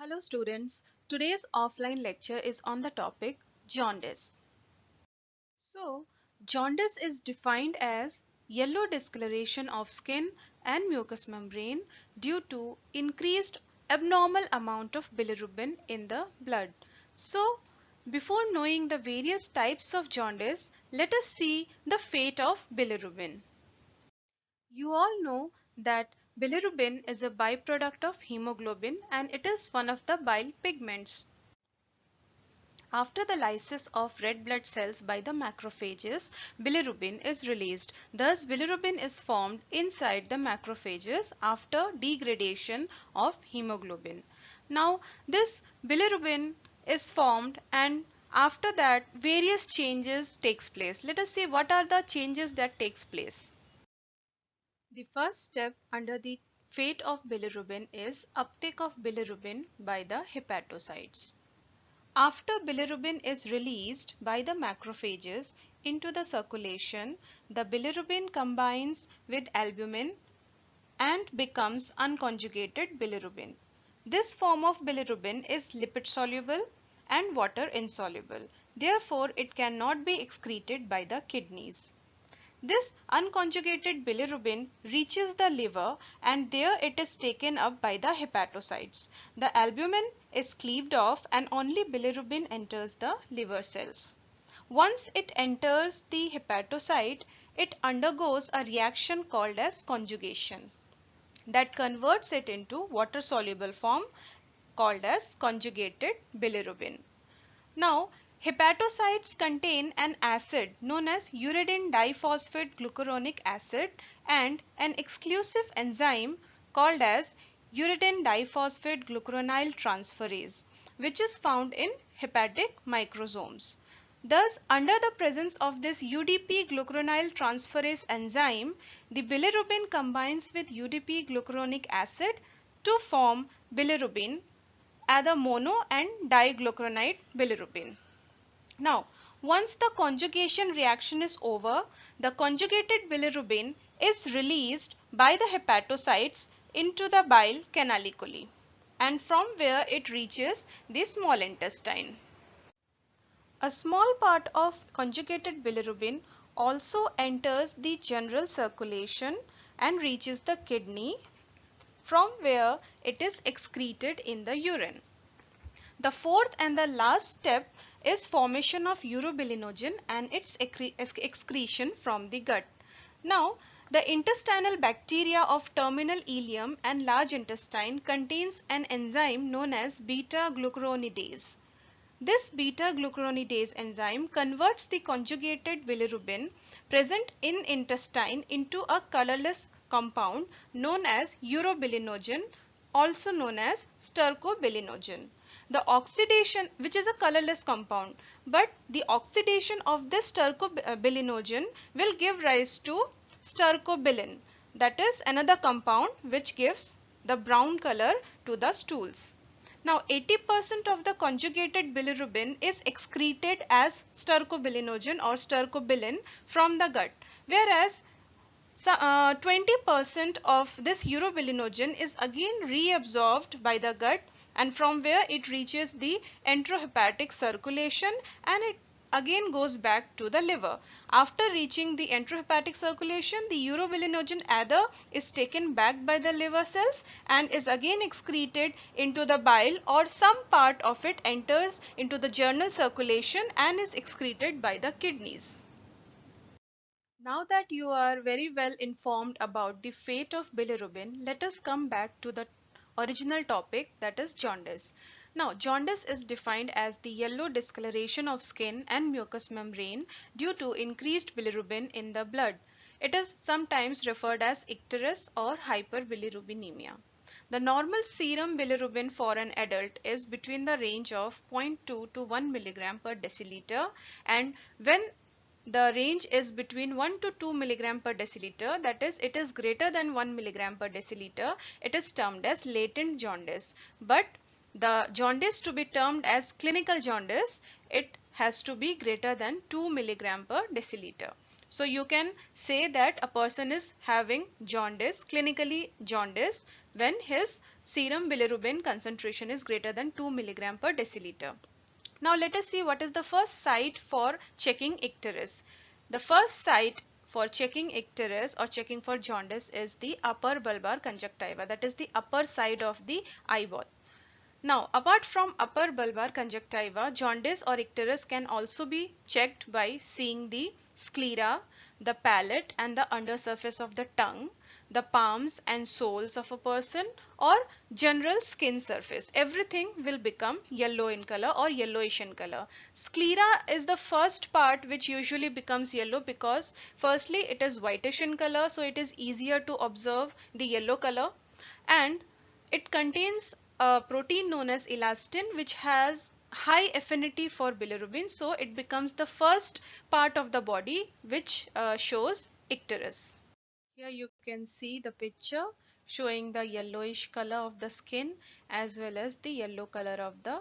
Hello students, today's offline lecture is on the topic jaundice. So, jaundice is defined as yellow discoloration of skin and mucous membrane due to increased abnormal amount of bilirubin in the blood. So, before knowing the various types of jaundice, let us see the fate of bilirubin. You all know that bilirubin is a byproduct of hemoglobin and it is one of the bile pigments. After the lysis of red blood cells by the macrophages, bilirubin is released. Thus, bilirubin is formed inside the macrophages after degradation of hemoglobin. Now, this bilirubin is formed and after that various changes takes place. Let us see what are the changes that takes place. The first step under the fate of bilirubin is uptake of bilirubin by the hepatocytes. After bilirubin is released by the macrophages into the circulation, the bilirubin combines with albumin and becomes unconjugated bilirubin. This form of bilirubin is lipid soluble and water insoluble. Therefore, it cannot be excreted by the kidneys. This unconjugated bilirubin reaches the liver and there it is taken up by the hepatocytes. The albumin is cleaved off and only bilirubin enters the liver cells. Once it enters the hepatocyte, it undergoes a reaction called as conjugation that converts it into water soluble form called as conjugated bilirubin. Now, hepatocytes contain an acid known as uridine diphosphate glucuronic acid and an exclusive enzyme called as uridine diphosphate glucuronyl transferase, which is found in hepatic microsomes. Thus, under the presence of this UDP glucuronyl transferase enzyme, the bilirubin combines with UDP glucuronic acid to form bilirubin, either mono and diglucuronide bilirubin. Now, once the conjugation reaction is over, the conjugated bilirubin is released by the hepatocytes into the bile canaliculi and from where it reaches the small intestine. A small part of conjugated bilirubin also enters the general circulation and reaches the kidney from where it is excreted in the urine. The fourth and the last step is formation of urobilinogen and its excretion from the gut. Now, the intestinal bacteria of terminal ileum and large intestine contains an enzyme known as beta-glucuronidase. This beta-glucuronidase enzyme converts the conjugated bilirubin present in intestine into a colorless compound known as urobilinogen, also known as stercobilinogen. The oxidation, which is a colorless compound, but the oxidation of this stercobilinogen will give rise to stercobilin, that is another compound which gives the brown color to the stools. Now 80% of the conjugated bilirubin is excreted as stercobilinogen or stercobilin from the gut, whereas 20% of this urobilinogen is again reabsorbed by the gut and from where it reaches the enterohepatic circulation and it again goes back to the liver. After reaching the enterohepatic circulation, the urobilinogen either is taken back by the liver cells and is again excreted into the bile, or some part of it enters into the general circulation and is excreted by the kidneys. Now that you are very well informed about the fate of bilirubin, let us come back to the original topic, that is jaundice. Now, jaundice is defined as the yellow discoloration of skin and mucous membrane due to increased bilirubin in the blood. It is sometimes referred as icterus or hyperbilirubinemia. The normal serum bilirubin for an adult is between the range of 0.2 to 1 milligram per deciliter, and when the range is between 1 to 2 milligram per deciliter, that is it is greater than 1 milligram per deciliter, it is termed as latent jaundice. But the jaundice to be termed as clinical jaundice, it has to be greater than 2 milligram per deciliter. So you can say that a person is having jaundice, clinically jaundice, when his serum bilirubin concentration is greater than 2 milligram per deciliter. Now let us see what is the first site for checking icterus. The first site for checking icterus or checking for jaundice is the upper bulbar conjunctiva, that is the upper side of the eyeball. Now, apart from upper bulbar conjunctiva, jaundice or icterus can also be checked by seeing the sclera, the palate and the undersurface of the tongue, the palms and soles of a person, or general skin surface. Everything will become yellow in color or yellowish in color. Sclera is the first part which usually becomes yellow because firstly it is whitish in color, so it is easier to observe the yellow color, and it contains a protein known as elastin which has high affinity for bilirubin, so it becomes the first part of the body which shows icterus. Here you can see the picture showing the yellowish color of the skin as well as the yellow color of the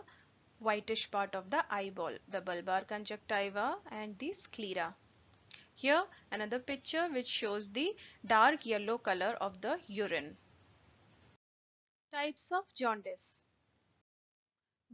whitish part of the eyeball, the bulbar conjunctiva and the sclera. Here another picture which shows the dark yellow color of the urine. Types of jaundice.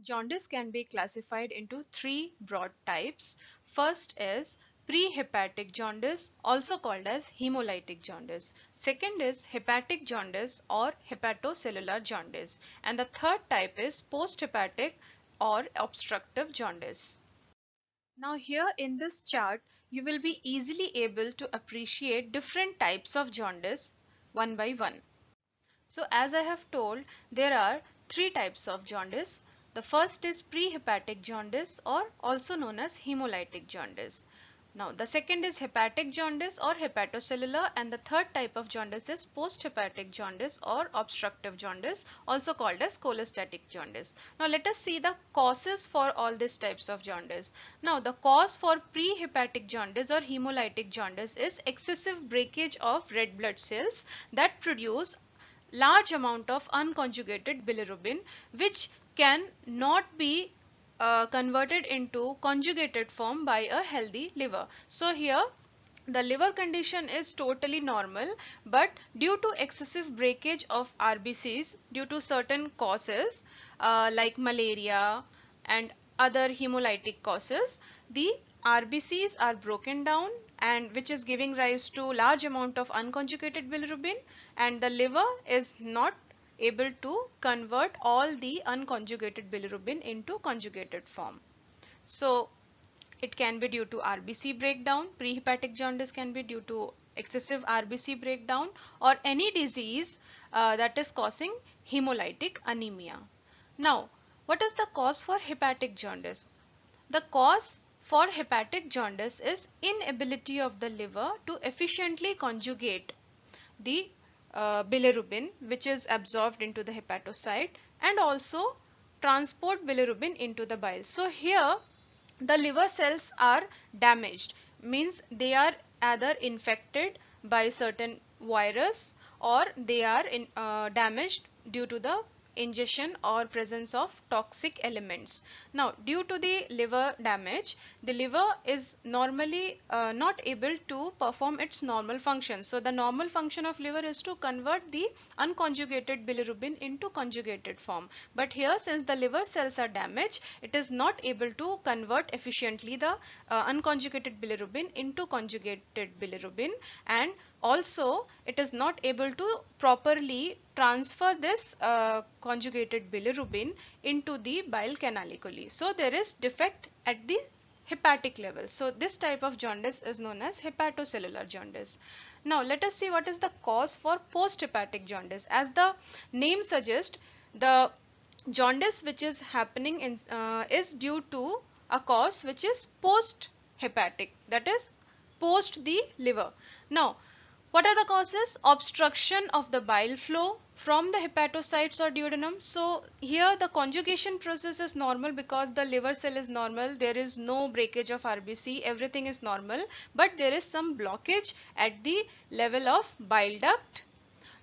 Jaundice can be classified into three broad types. First is prehepatic jaundice, also called as hemolytic jaundice. Second is hepatic jaundice or hepatocellular jaundice. And the third type is posthepatic or obstructive jaundice. Now here in this chart, you will be easily able to appreciate different types of jaundice one by one. So as I have told, there are three types of jaundice. The first is prehepatic jaundice or also known as hemolytic jaundice. Now the second is hepatic jaundice or hepatocellular, and the third type of jaundice is posthepatic jaundice or obstructive jaundice, also called as cholestatic jaundice. Now let us see the causes for all these types of jaundice. Now the cause for prehepatic jaundice or hemolytic jaundice is excessive breakage of red blood cells that produce large amount of unconjugated bilirubin which can not be converted into conjugated form by a healthy liver. So here the liver condition is totally normal, but due to excessive breakage of RBCs due to certain causes like malaria and other hemolytic causes, the RBCs are broken down, and which is giving rise to large amount of unconjugated bilirubin, and the liver is not able to convert all the unconjugated bilirubin into conjugated form. So it can be due to RBC breakdown. Prehepatic jaundice can be due to excessive RBC breakdown or any disease that is causing hemolytic anemia. Now, what is the cause for hepatic jaundice? The cause for hepatic jaundice is inability of the liver to efficiently conjugate the bilirubin which is absorbed into the hepatocyte and also transport bilirubin into the bile. So here the liver cells are damaged, means they are either infected by certain virus or they are damaged due to the ingestion or presence of toxic elements. Now due to the liver damage, the liver is normally not able to perform its normal function. So the normal function of liver is to convert the unconjugated bilirubin into conjugated form, but here since the liver cells are damaged, it is not able to convert efficiently the unconjugated bilirubin into conjugated bilirubin, and also it is not able to properly transfer this conjugated bilirubin into the bile canaliculi. So there is defect at the hepatic level. So this type of jaundice is known as hepatocellular jaundice. Now let us see what is the cause for posthepatic jaundice. As the name suggests, the jaundice which is happening in, is due to a cause which is post hepatic, that is post the liver. Now what are the causes? Obstruction of the bile flow from the hepatocytes or duodenum. So here the conjugation process is normal because the liver cell is normal, there is no breakage of RBC, everything is normal, but there is some blockage at the level of bile duct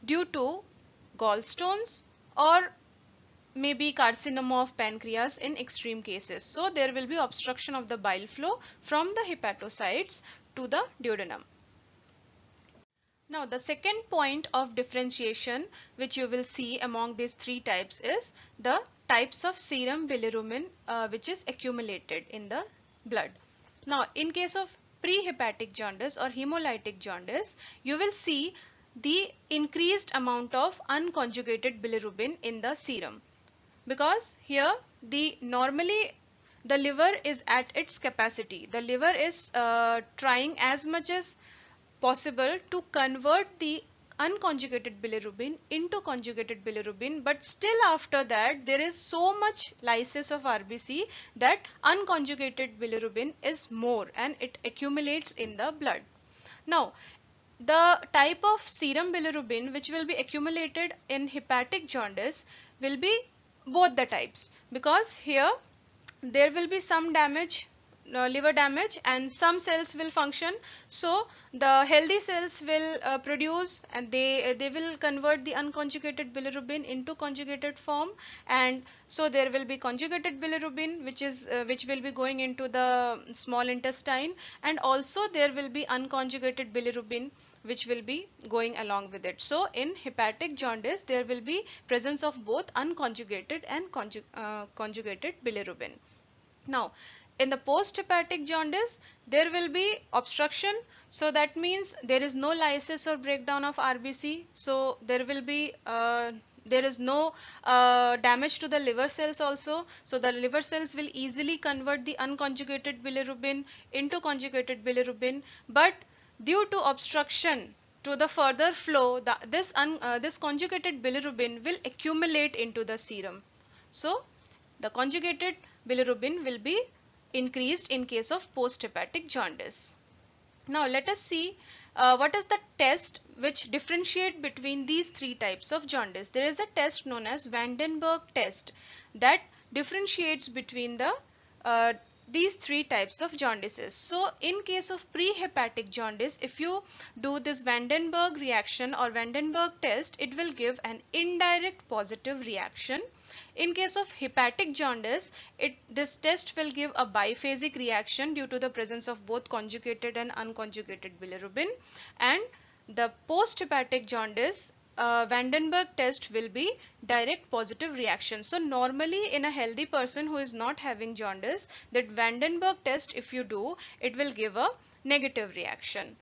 due to gallstones or maybe carcinoma of pancreas in extreme cases. So there will be obstruction of the bile flow from the hepatocytes to the duodenum. Now, the second point of differentiation which you will see among these three types is the types of serum bilirubin which is accumulated in the blood. Now, in case of prehepatic jaundice or hemolytic jaundice, you will see the increased amount of unconjugated bilirubin in the serum, because here the liver is at its capacity. The liver is trying as much as possible to convert the unconjugated bilirubin into conjugated bilirubin, but still after that there is so much lysis of RBC that unconjugated bilirubin is more and it accumulates in the blood. Now, the type of serum bilirubin which will be accumulated in hepatic jaundice will be both the types, because here there will be some damage, liver damage, and some cells will function. So the healthy cells will produce, and they will convert the unconjugated bilirubin into conjugated form, and so there will be conjugated bilirubin which will be going into the small intestine, and also there will be unconjugated bilirubin which will be going along with it. So in hepatic jaundice there will be presence of both unconjugated and conjugated bilirubin. Now, in the post-hepatic jaundice, there will be obstruction. So that means there is no lysis or breakdown of RBC. So there will be there is no damage to the liver cells also. So the liver cells will easily convert the unconjugated bilirubin into conjugated bilirubin. But due to obstruction to the further flow, this conjugated bilirubin will accumulate into the serum. So the conjugated bilirubin will be increased in case of post-hepatic jaundice. Now let us see what is the test which differentiate between these three types of jaundice. There is a test known as van den Bergh test that differentiates between these three types of jaundices. So in case of prehepatic jaundice, if you do this van den Bergh reaction or van den Bergh test, it will give an indirect positive reaction. In case of hepatic jaundice, this test will give a biphasic reaction due to the presence of both conjugated and unconjugated bilirubin. And the post-hepatic jaundice, van den Bergh test will be direct positive reaction. So normally in a healthy person who is not having jaundice, that van den Bergh test, if you do, it will give a negative reaction.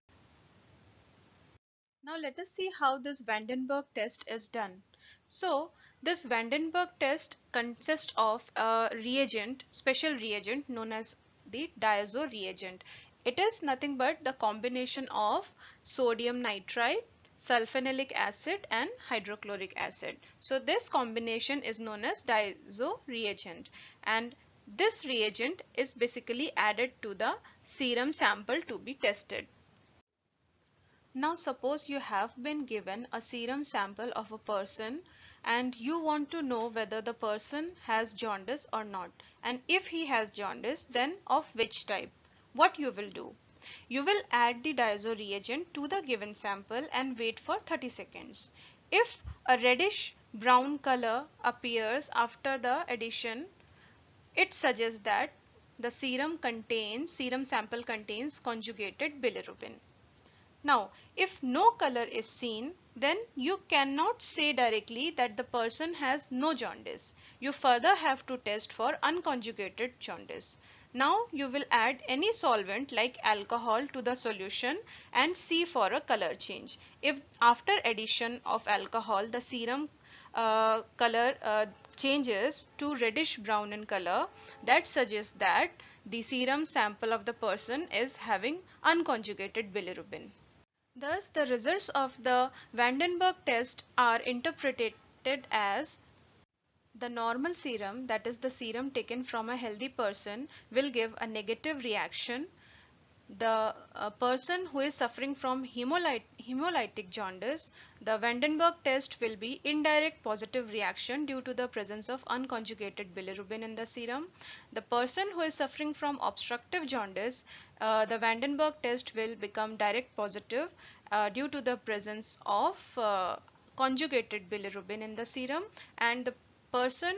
Now let us see how this van den Bergh test is done. So this van den Bergh test consists of a reagent, special reagent known as the diazo reagent. It is nothing but the combination of sodium nitrite, sulfonilic acid and hydrochloric acid. So this combination is known as diazo reagent, and this reagent is basically added to the serum sample to be tested. Now suppose you have been given a serum sample of a person and you want to know whether the person has jaundice or not, and if he has jaundice, then of which type. What you will do? You will add the diazo reagent to the given sample and wait for 30 seconds. If a reddish brown color appears after the addition, it suggests that the serum sample contains conjugated bilirubin. Now, if no color is seen, then you cannot say directly that the person has no jaundice. You further have to test for unconjugated jaundice. Now, you will add any solvent like alcohol to the solution and see for a color change. If after addition of alcohol, the serum color changes to reddish brown in color, that suggests that the serum sample of the person is having unconjugated bilirubin. Thus, the results of the van den Bergh test are interpreted as the normal serum, that is the serum taken from a healthy person, will give a negative reaction. The person who is suffering from hemolytic jaundice, the van den Bergh test will be indirect positive reaction due to the presence of unconjugated bilirubin in the serum. The person who is suffering from obstructive jaundice, the van den Bergh test will become direct positive due to the presence of conjugated bilirubin in the serum, and the person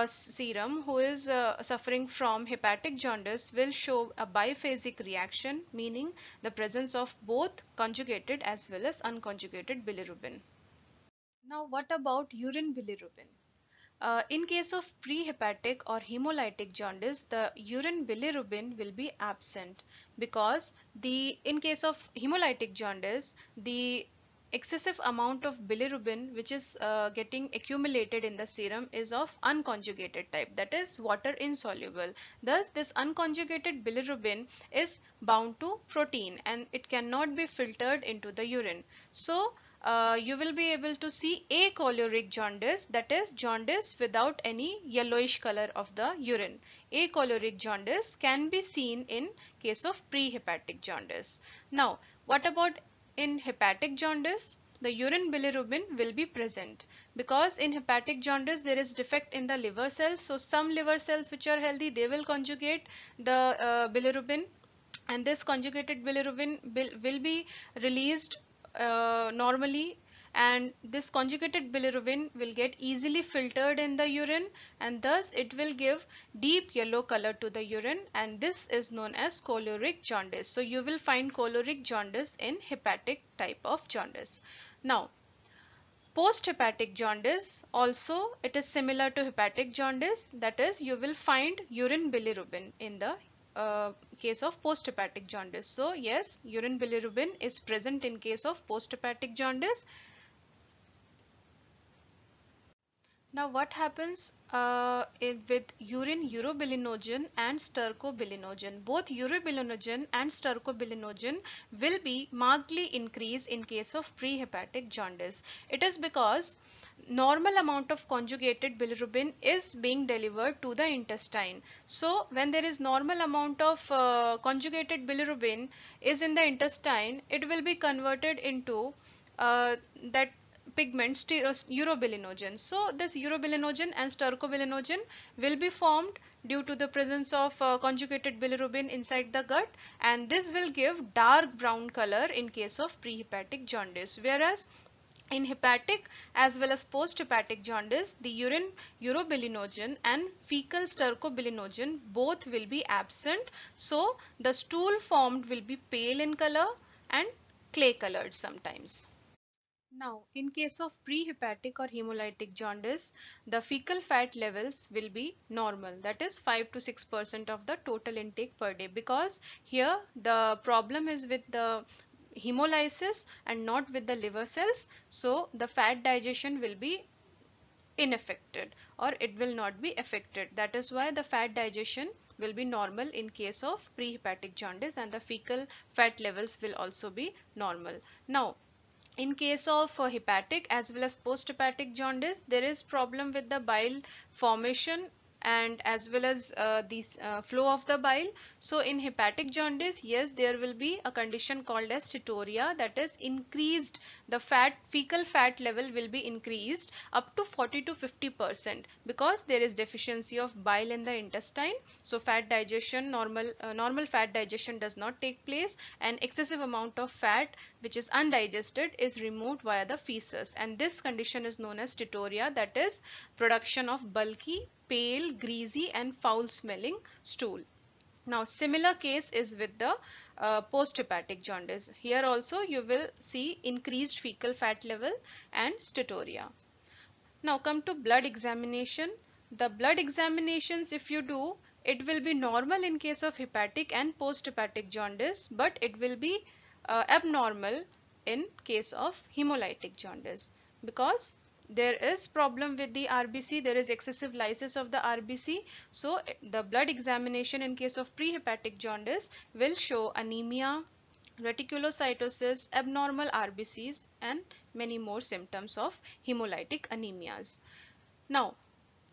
serum who is suffering from hepatic jaundice will show a biphasic reaction, meaning the presence of both conjugated as well as unconjugated bilirubin. Now, what about urine bilirubin? In case of prehepatic or hemolytic jaundice, the urine bilirubin will be absent because in case of hemolytic jaundice, the excessive amount of bilirubin which is getting accumulated in the serum is of unconjugated type, that is water insoluble. Thus, this unconjugated bilirubin is bound to protein and it cannot be filtered into the urine. So, you will be able to see acholoric jaundice, that is jaundice without any yellowish color of the urine. Acholoric jaundice can be seen in case of prehepatic jaundice. Now, what about in hepatic jaundice? The urine bilirubin will be present because in hepatic jaundice there is defect in the liver cells. So, some liver cells which are healthy, they will conjugate the bilirubin, and this conjugated bilirubin will be released normally, and this conjugated bilirubin will get easily filtered in the urine, and thus it will give deep yellow color to the urine, and this is known as choleric jaundice. So you will find choleric jaundice in hepatic type of jaundice. Now, post-hepatic jaundice also, it is similar to hepatic jaundice, that is you will find urine bilirubin in the case of post-hepatic jaundice. So yes, urine bilirubin is present in case of post-hepatic jaundice. Now what happens with urine urobilinogen and stercobilinogen? Both urobilinogen and stercobilinogen will be markedly increased in case of prehepatic jaundice. It is because normal amount of conjugated bilirubin is being delivered to the intestine. So when there is normal amount of conjugated bilirubin is in the intestine, it will be converted into that pigment urobilinogen. So this urobilinogen and stercobilinogen will be formed due to the presence of conjugated bilirubin inside the gut, and this will give dark brown color in case of prehepatic jaundice, whereas in hepatic as well as post-hepatic jaundice, the urine urobilinogen and fecal stercobilinogen both will be absent. So the stool formed will be pale in color and clay colored sometimes. Now, in case of prehepatic or hemolytic jaundice, the fecal fat levels will be normal, that is 5 to 6% of the total intake per day, because here the problem is with the hemolysis and not with the liver cells. So the fat digestion will be ineffected, or it will not be affected. That is why the fat digestion will be normal in case of prehepatic jaundice, and the fecal fat levels will also be normal. Now, in case of hepatic as well as post-hepatic jaundice, there is problem with the bile formation and as well as the flow of the bile. So in hepatic jaundice, yes, there will be a condition called as steatorrhea, that is increased, the fecal fat level will be increased up to 40 to 50% because there is deficiency of bile in the intestine. So fat digestion, normal fat digestion does not take place, and excessive amount of fat which is undigested is removed via the feces, and this condition is known as steatorrhea, that is production of bulky, pale, greasy and foul smelling stool. Now similar case is with the post-hepatic jaundice. Here also you will see increased fecal fat level and steatorrhea. Now come to blood examination. The blood examinations, if you do, it will be normal in case of hepatic and post-hepatic jaundice, but it will be abnormal in case of hemolytic jaundice because there is problem with the RBC, there is excessive lysis of the RBC. So the blood examination in case of prehepatic jaundice will show anemia, reticulocytosis, abnormal RBCs and many more symptoms of hemolytic anemias. Now,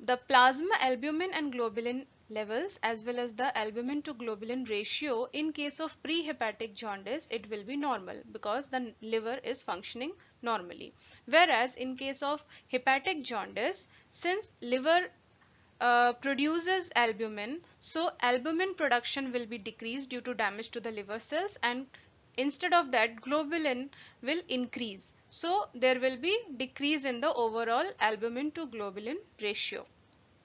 the plasma albumin and globulin levels as well as the albumin to globulin ratio in case of prehepatic jaundice, it will be normal because the liver is functioning normally. Whereas in case of hepatic jaundice, since liver produces albumin, so albumin production will be decreased due to damage to the liver cells, and instead of that globulin will increase. So there will be decrease in the overall albumin to globulin ratio.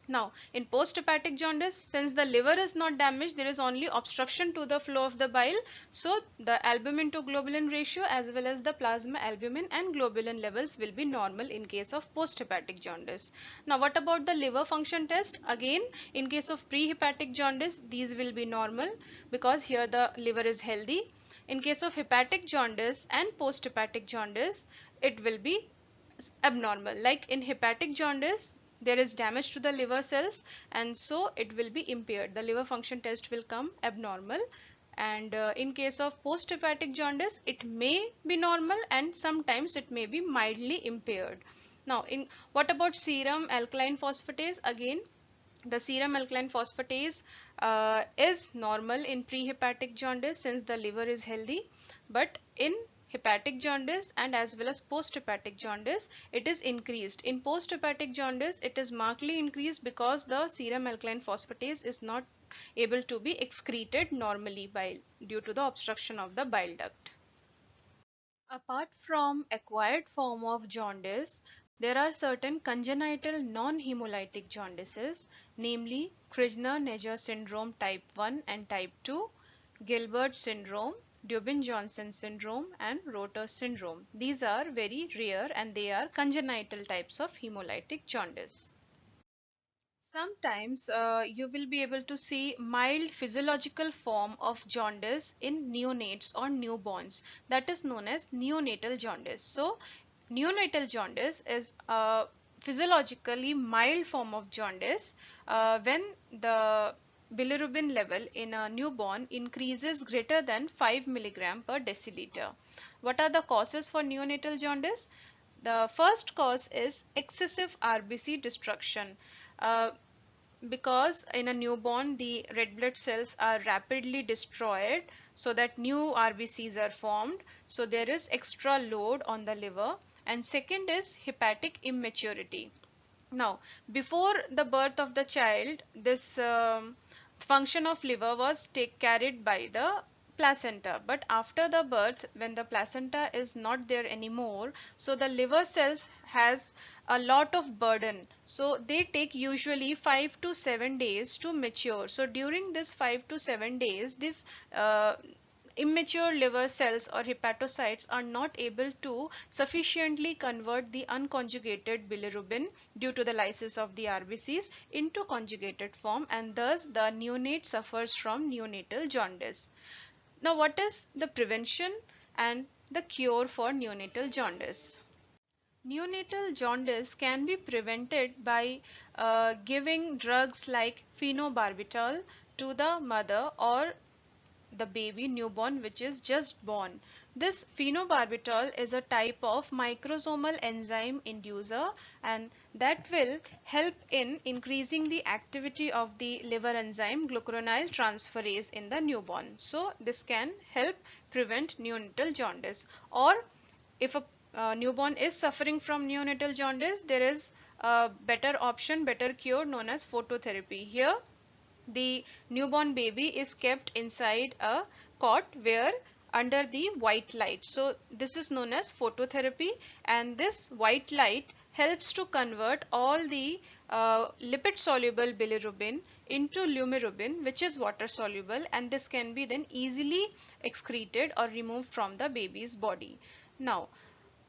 Now, in post-hepatic jaundice, since the liver is not damaged, there is only obstruction to the flow of the bile. So, the albumin to globulin ratio as well as the plasma albumin and globulin levels will be normal in case of post-hepatic jaundice. Now, what about the liver function test? Again, in case of pre-hepatic jaundice, these will be normal because here the liver is healthy. In case of hepatic jaundice and post-hepatic jaundice, it will be abnormal. Like in hepatic jaundice, there is damage to the liver cells and so it will be impaired. The liver function test will come abnormal. And in case of post-hepatic jaundice, it may be normal and sometimes it may be mildly impaired. Now, in what about serum alkaline phosphatase? Again, the serum alkaline phosphatase is normal in prehepatic jaundice since the liver is healthy, but in hepatic jaundice and as well as post-hepatic jaundice, it is increased. In post-hepatic jaundice, it is markedly increased because the serum alkaline phosphatase is not able to be excreted normally due to the obstruction of the bile duct. Apart from acquired form of jaundice, there are certain congenital non-hemolytic jaundices, namely Krishna-Neger syndrome type 1 and type 2, Gilbert syndrome, Dubin-Johnson syndrome and Rotor syndrome. These are very rare and they are congenital types of hemolytic jaundice. Sometimes you will be able to see mild physiological form of jaundice in neonates or newborns. That is known as neonatal jaundice. So, neonatal jaundice is a physiologically mild form of jaundice when the bilirubin level in a newborn increases greater than 5 milligram per deciliter. What are the causes for neonatal jaundice? The first cause is excessive RBC destruction. Uh, because in a newborn the red blood cells are rapidly destroyed so that new RBCs are formed, so there is extra load on the liver. And second is hepatic immaturity. Now, before the birth of the child, this function of liver was carried by the placenta, but after the birth, when the placenta is not there anymore, so the liver cells has a lot of burden, so they take usually 5 to 7 days to mature. So during this 5 to 7 days, this immature liver cells or hepatocytes are not able to sufficiently convert the unconjugated bilirubin due to the lysis of the RBCs into conjugated form, and thus the neonate suffers from neonatal jaundice. Now, what is the prevention and the cure for neonatal jaundice? Neonatal jaundice can be prevented by giving drugs like phenobarbital to the mother or the baby newborn which is just born. This phenobarbital is a type of microsomal enzyme inducer and that will help in increasing the activity of the liver enzyme glucuronide transferase in the newborn. So this can help prevent neonatal jaundice. Or if a newborn is suffering from neonatal jaundice, there is a better option, better cure known as phototherapy. Here the newborn baby is kept inside a cot where under the white light. So this is known as phototherapy, and this white light helps to convert all the lipid soluble bilirubin into lumirubin, which is water soluble, and this can be then easily excreted or removed from the baby's body. Now,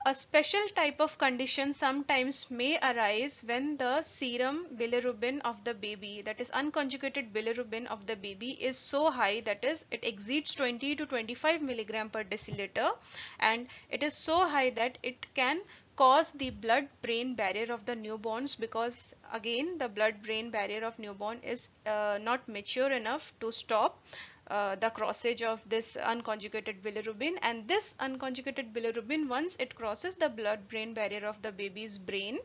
a special type of condition sometimes may arise when the serum bilirubin of the baby, that is unconjugated bilirubin of the baby, is so high, that is it exceeds 20 to 25 milligram per deciliter, and it is so high that it can cause the blood brain barrier of the newborns, because again the blood brain barrier of newborn is not mature enough to stop the crossage of this unconjugated bilirubin, and this unconjugated bilirubin, once it crosses the blood brain barrier of the baby's brain,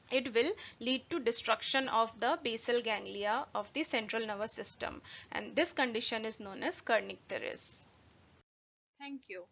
it will lead to destruction of the basal ganglia of the central nervous system, and this condition is known as kernicterus. Thank you.